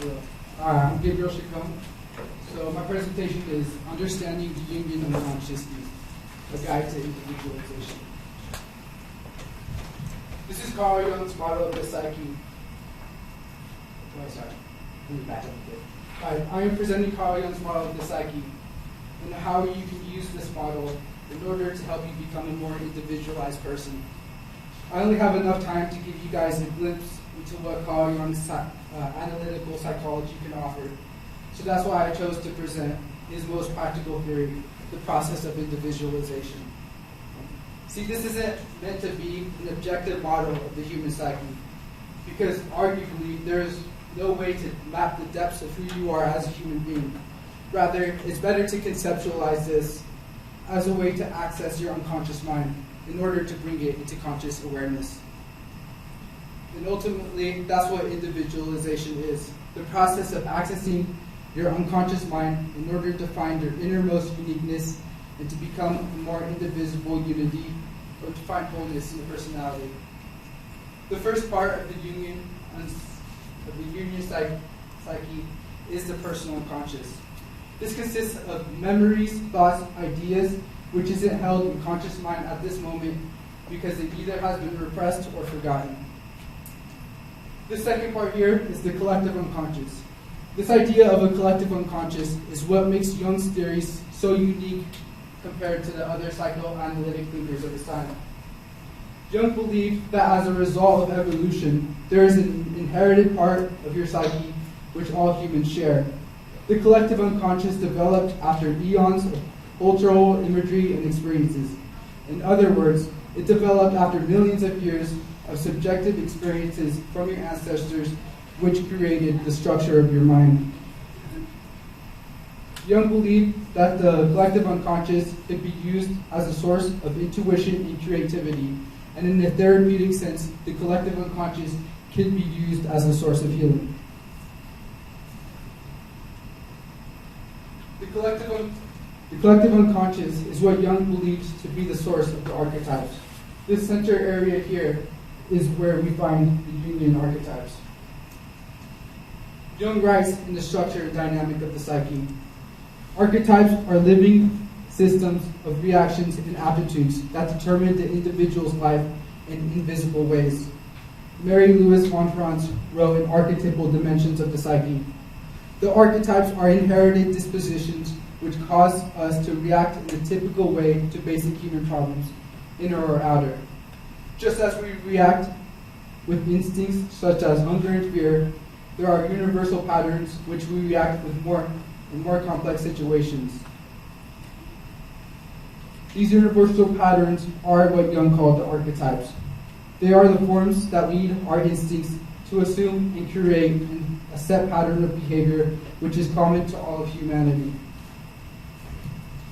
Hello. I'm Gabriel Chacon. So my presentation is Understanding the Jungian Unconscious, a guide to individualization. This is Carl Jung's model of the psyche. Oh, sorry. Let me back up a bit. I am presenting Carl Jung's model of the psyche and how you can use this model in order to help you become a more individualized person. I only have enough time to give you guys a glimpse into what Carl Jung's analytical psychology can offer. So that's why I chose to present his most practical theory, the process of individualization. See, this isn't meant to be an objective model of the human psyche, because arguably there is no way to map the depths of who you are as a human being. Rather, it's better to conceptualize this as a way to access your unconscious mind in order to bring it into conscious awareness. And ultimately, that's what individualization is, the process of accessing your unconscious mind in order to find your innermost uniqueness and to become a more indivisible unity, or to find wholeness in the personality. The first part of the Jungian psyche is the personal unconscious. This consists of memories, thoughts, ideas, which isn't held in conscious mind at this moment because it either has been repressed or forgotten. The second part here is the collective unconscious. This idea of a collective unconscious is what makes Jung's theories so unique compared to the other psychoanalytic thinkers of his time. Jung believed that as a result of evolution, there is an inherited part of your psyche which all humans share. The collective unconscious developed after eons of cultural imagery and experiences. In other words, it developed after millions of years of subjective experiences from your ancestors, which created the structure of your mind. Jung believed that the collective unconscious could be used as a source of intuition and creativity, and in a therapeutic sense, the collective unconscious can be used as a source of healing. The collective unconscious is what Jung believes to be the source of the archetypes. This center area here is where we find the Jungian archetypes. Jung writes in the structure and dynamic of the psyche, archetypes are living systems of reactions and aptitudes that determine the individual's life in invisible ways. Mary Louise von Franz wrote in Archetypal Dimensions of the Psyche, the archetypes are inherited dispositions which cause us to react in the typical way to basic human problems, inner or outer. Just as we react with instincts such as hunger and fear, there are universal patterns which we react with in more complex situations. These universal patterns are what Jung called the archetypes. They are the forms that lead our instincts to assume and create a set pattern of behavior which is common to all of humanity.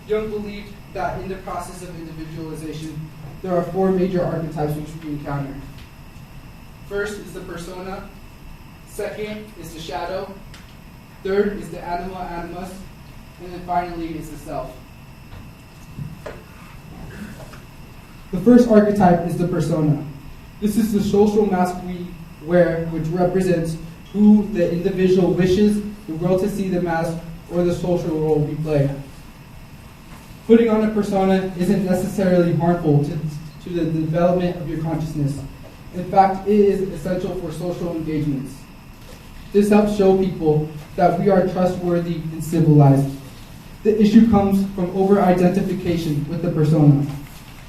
Jung believed that in the process of individualization, there are four major archetypes which we encounter. First is the persona, second is the shadow, third is the anima animus, and then finally is the self. The first archetype is the persona. This is the social mask we wear, which represents who the individual wishes the world to see them as, or the social role we play. Putting on a persona isn't necessarily harmful to the development of your consciousness. In fact, it is essential for social engagements. This helps show people that we are trustworthy and civilized. The issue comes from over-identification with the persona.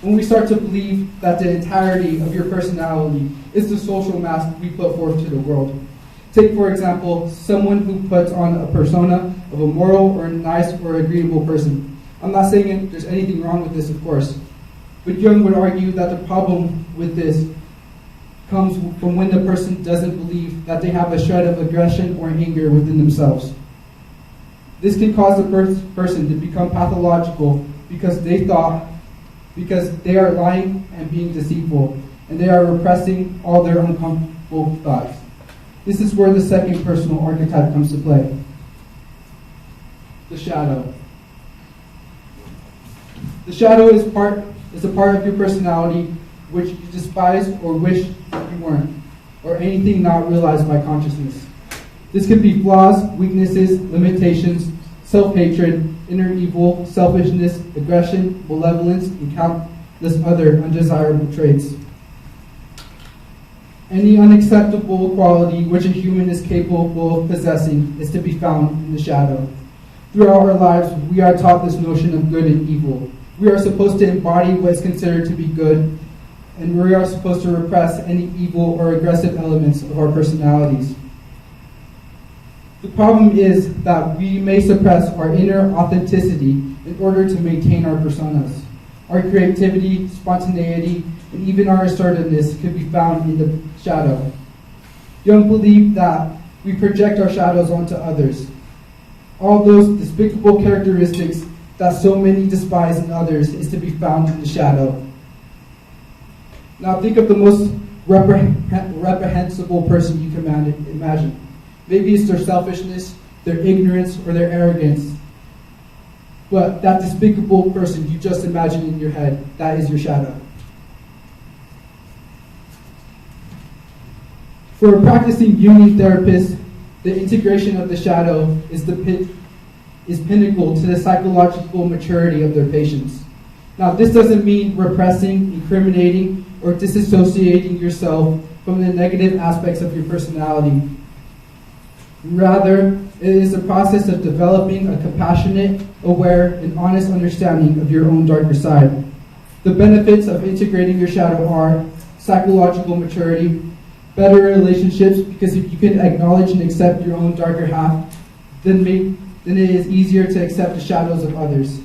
When we start to believe that the entirety of your personality is the social mask we put forth to the world. Take, for example, someone who puts on a persona of a moral or nice or agreeable person. I'm not saying there's anything wrong with this, of course, but Jung would argue that the problem with this comes from when the person doesn't believe that they have a shred of aggression or anger within themselves. This can cause the person to become pathological because they are lying and being deceitful, and they are repressing all their uncomfortable thoughts. This is where the second personal archetype comes to play, the shadow. The shadow is a part of your personality which you despise or wish that you weren't, or anything not realized by consciousness. This could be flaws, weaknesses, limitations, self-hatred, inner evil, selfishness, aggression, malevolence, and countless other undesirable traits. Any unacceptable quality which a human is capable of possessing is to be found in the shadow. Throughout our lives, we are taught this notion of good and evil. We are supposed to embody what is considered to be good, and we are supposed to repress any evil or aggressive elements of our personalities. The problem is that we may suppress our inner authenticity in order to maintain our personas. Our creativity, spontaneity, and even our assertiveness can be found in the shadow. Jung believed that we project our shadows onto others. All those despicable characteristics that so many despise in others is to be found in the shadow. Now think of the most reprehensible person you can imagine. Maybe it's their selfishness, their ignorance, or their arrogance. But that despicable person you just imagine in your head, that is your shadow. For a practicing Jungian therapist, the integration of the shadow is pinnacle to the psychological maturity of their patients. Now, this doesn't mean repressing, incriminating, or disassociating yourself from the negative aspects of your personality. Rather, it is a process of developing a compassionate, aware, and honest understanding of your own darker side. The benefits of integrating your shadow are psychological maturity, better relationships, because if you can acknowledge and accept your own darker half, then it is easier to accept the shadows of others.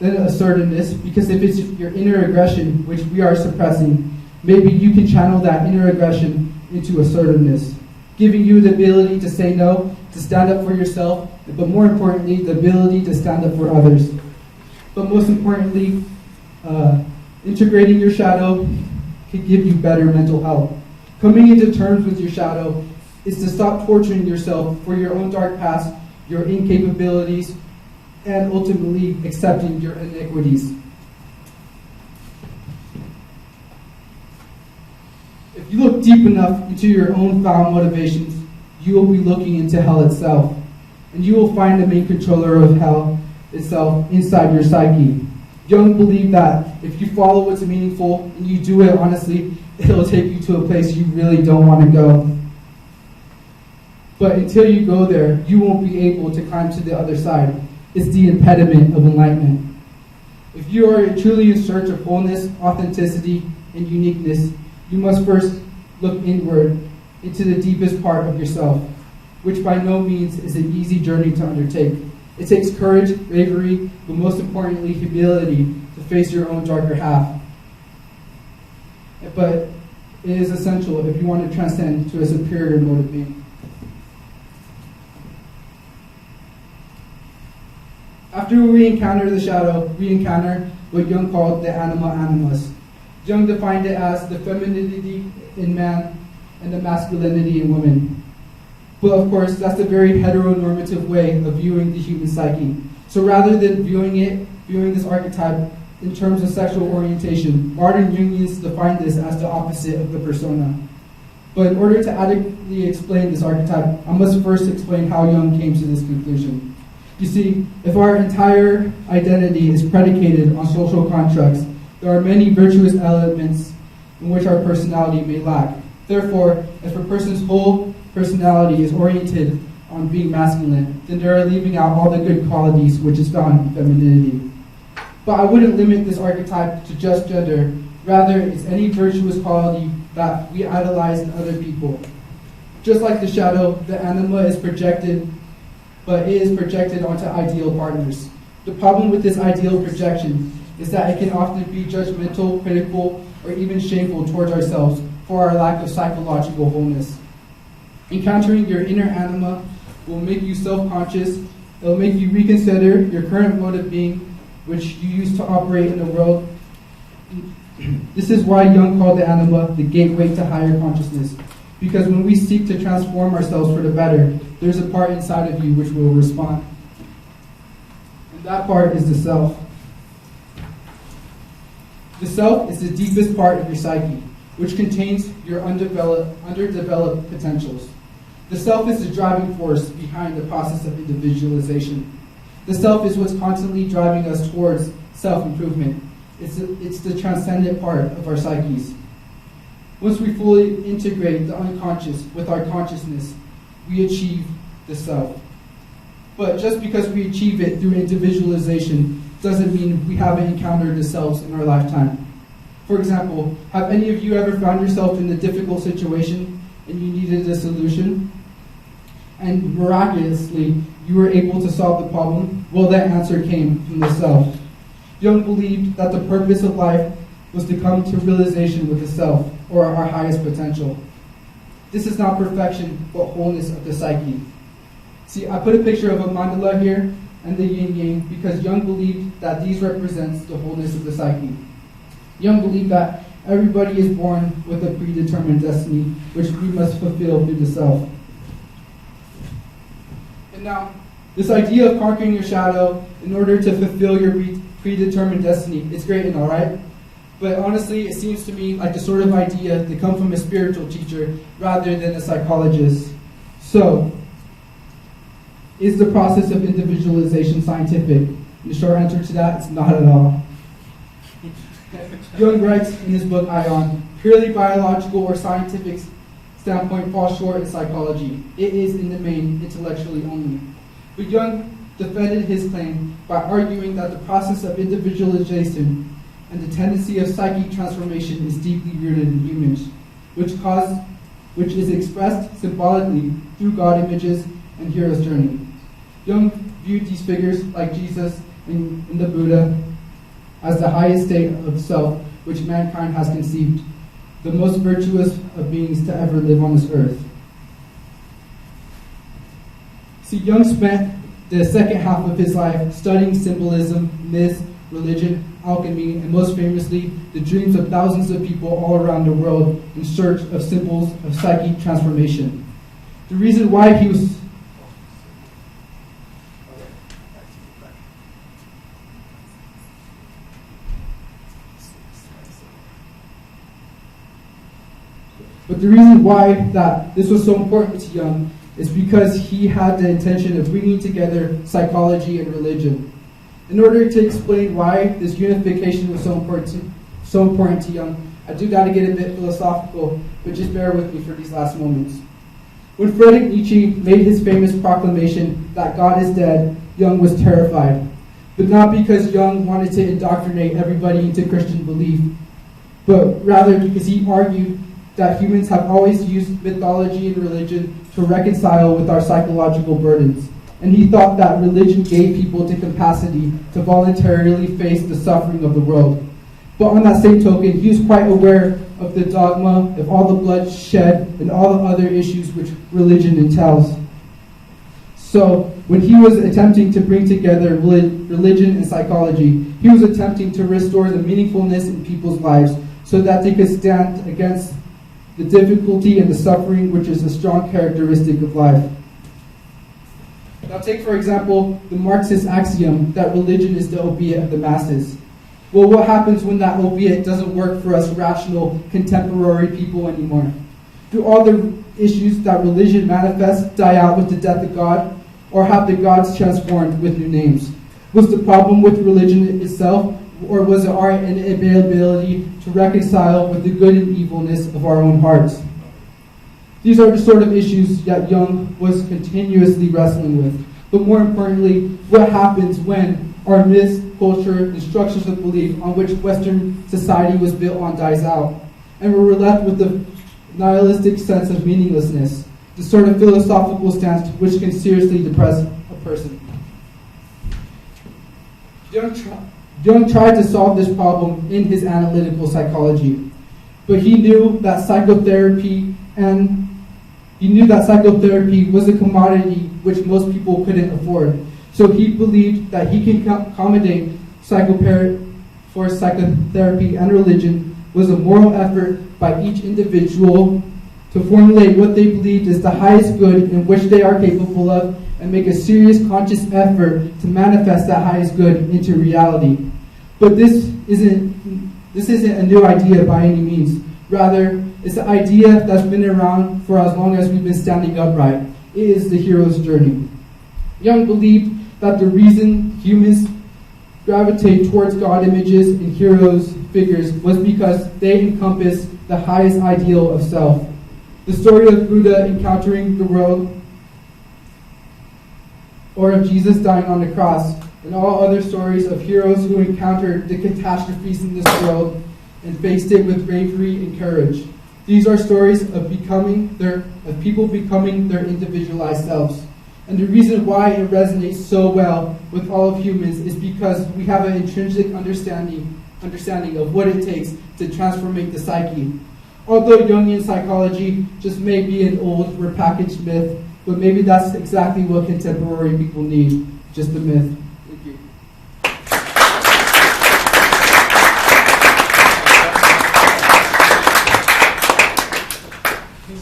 Then assertiveness, because if it's your inner aggression, which we are suppressing, maybe you can channel that inner aggression into assertiveness, giving you the ability to say no, to stand up for yourself, but more importantly, the ability to stand up for others. But most importantly, integrating your shadow can give you better mental health. Coming into terms with your shadow is to stop torturing yourself for your own dark past, your incapabilities, and ultimately accepting your iniquities. If you look deep enough into your own foul motivations, you will be looking into hell itself, and you will find the main controller of hell itself inside your psyche. Jung believed that if you follow what's meaningful and you do it honestly, it'll take you to a place you really don't want to go. But until you go there, you won't be able to climb to the other side. It's the impediment of enlightenment. If you are truly in search of wholeness, authenticity, and uniqueness, you must first look inward into the deepest part of yourself, which by no means is an easy journey to undertake. It takes courage, bravery, but most importantly, humility to face your own darker half. But it is essential if you want to transcend to a superior mode of being. After we encounter the shadow, we encounter what Jung called the anima animus. Jung defined it as the femininity in man and the masculinity in women. But of course, that's a very heteronormative way of viewing the human psyche. So rather than viewing this archetype in terms of sexual orientation, modern Jungians define this as the opposite of the persona. But in order to adequately explain this archetype, I must first explain how Jung came to this conclusion. You see, if our entire identity is predicated on social constructs, there are many virtuous elements in which our personality may lack. Therefore, if a person's whole personality is oriented on being masculine, then they are leaving out all the good qualities which is found in femininity. But I wouldn't limit this archetype to just gender. Rather, it's any virtuous quality that we idolize in other people. Just like the shadow, the anima is projected, but it is projected onto ideal partners. The problem with this ideal projection is that it can often be judgmental, critical, or even shameful towards ourselves for our lack of psychological wholeness. Encountering your inner anima will make you self-conscious. It will make you reconsider your current mode of being, which you used to operate in the world. This is why Jung called the anima the gateway to higher consciousness. Because when we seek to transform ourselves for the better, there's a part inside of you which will respond. And that part is the self. The self is the deepest part of your psyche, which contains your underdeveloped potentials. The self is the driving force behind the process of individualization. The self is what's constantly driving us towards self-improvement. It's the transcendent part of our psyches. Once we fully integrate the unconscious with our consciousness, we achieve the self. But just because we achieve it through individualization doesn't mean we haven't encountered the selves in our lifetime. For example, have any of you ever found yourself in a difficult situation and you needed a solution? And miraculously, you were able to solve the problem? Well, that answer came from the self. Jung believed that the purpose of life was to come to realization with the self, or our highest potential. This is not perfection, but wholeness of the psyche. See, I put a picture of a mandala here and the yin yang because Jung believed that these represents the wholeness of the psyche. Jung believed that everybody is born with a predetermined destiny, which we must fulfill through the self. And now, this idea of conquering your shadow in order to fulfill your predetermined destiny, it's great and all right. But honestly, it seems to me like the sort of idea to come from a spiritual teacher rather than a psychologist. So, is the process of individualization scientific? The short answer to that is not at all. Jung writes in his book Ion, purely biological or scientific standpoint falls short in psychology. It is in the main intellectually only. But Jung defended his claim by arguing that the process of individualization and the tendency of psychic transformation is deeply rooted in humans, which is expressed symbolically through God images and hero's journey. Jung viewed these figures, like Jesus and the Buddha, as the highest state of self which mankind has conceived, the most virtuous of beings to ever live on this earth. See, Jung spent the second half of his life studying symbolism, myths, religion, alchemy, and most famously, the dreams of thousands of people all around the world in search of symbols of psychic transformation. The reason why he was But the reason why that this was so important to Jung is because he had the intention of bringing together psychology and religion. In order to explain why this unification was so important to Jung, I do got to get a bit philosophical, but just bear with me for these last moments. When Friedrich Nietzsche made his famous proclamation that God is dead, Jung was terrified. But not because Jung wanted to indoctrinate everybody into Christian belief, but rather because he argued that humans have always used mythology and religion to reconcile with our psychological burdens. And he thought that religion gave people the capacity to voluntarily face the suffering of the world. But on that same token, he was quite aware of the dogma, of all the blood shed, and all the other issues which religion entails. So, when he was attempting to bring together religion and psychology, he was attempting to restore the meaningfulness in people's lives so that they could stand against the difficulty and the suffering which is a strong characteristic of life. Now take, for example, the Marxist axiom that religion is the opiate of the masses. Well, what happens when that opiate doesn't work for us rational, contemporary people anymore? Do all the issues that religion manifests die out with the death of God, or have the gods transformed with new names? Was the problem with religion itself, or was it our inability to reconcile with the good and evilness of our own hearts? These are the sort of issues that Jung was continuously wrestling with. But more importantly, what happens when our myths, culture, and structures of belief on which Western society was built on dies out, and we're left with the nihilistic sense of meaninglessness, the sort of philosophical stance which can seriously depress a person. Jung tried to solve this problem in his analytical psychology, but he knew that psychotherapy was a commodity which most people couldn't afford. So he believed that he can accommodate for psychotherapy and religion was a moral effort by each individual to formulate what they believed is the highest good in which they are capable of and make a serious conscious effort to manifest that highest good into reality. But this isn't a new idea by any means. Rather, It's the idea that's been around for as long as we've been standing upright. It is the hero's journey. Jung believed that the reason humans gravitate towards God images and heroes figures was because they encompass the highest ideal of self. The story of Buddha encountering the world, or of Jesus dying on the cross, and all other stories of heroes who encountered the catastrophes in this world and faced it with bravery and courage. These are stories of people becoming their individualized selves. And the reason why it resonates so well with all of humans is because we have an intrinsic understanding of what it takes to transform the psyche. Although Jungian psychology just may be an old, repackaged myth, but maybe that's exactly what contemporary people need, just a myth. Thank you.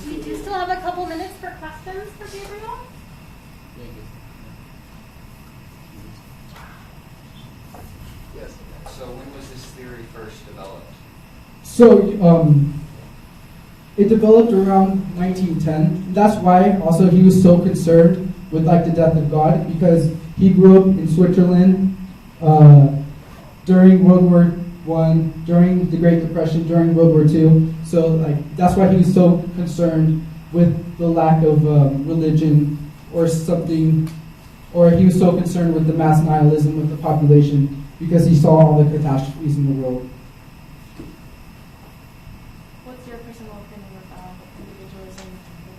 We do still have a couple minutes for questions for Gabriel. Yes. So when was this theory first developed? So, it developed around 1910. That's why also he was so concerned with the death of God, because he grew up in Switzerland during World War I, during the Great Depression, during World War II. So that's why he was so concerned with the lack of religion or something, or he was so concerned with the mass nihilism of the population because he saw all the catastrophes in the world. What's your personal opinion about individualism and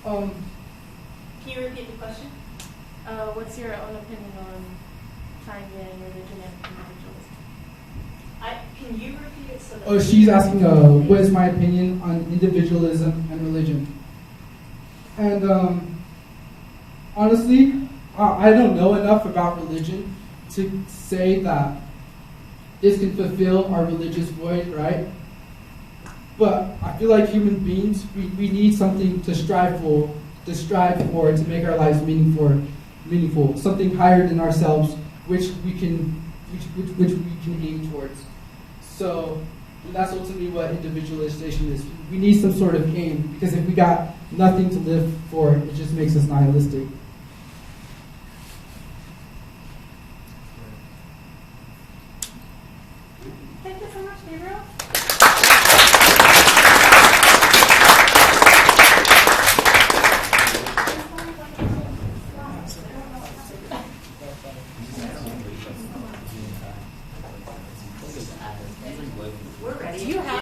religion? Can you repeat the question? What's your own opinion on Jungian religion and individualism? Can you repeat it so that... Oh, she's asking what is my opinion on individualism and religion. And honestly, I don't know enough about religion to say that this can fulfill our religious void, right? But I feel like human beings, we need something to strive for, to make our lives meaningful, something higher than ourselves, which we can aim towards. So that's ultimately what individualization is. We need some sort of aim, because if we got nothing to live for, it just makes us nihilistic.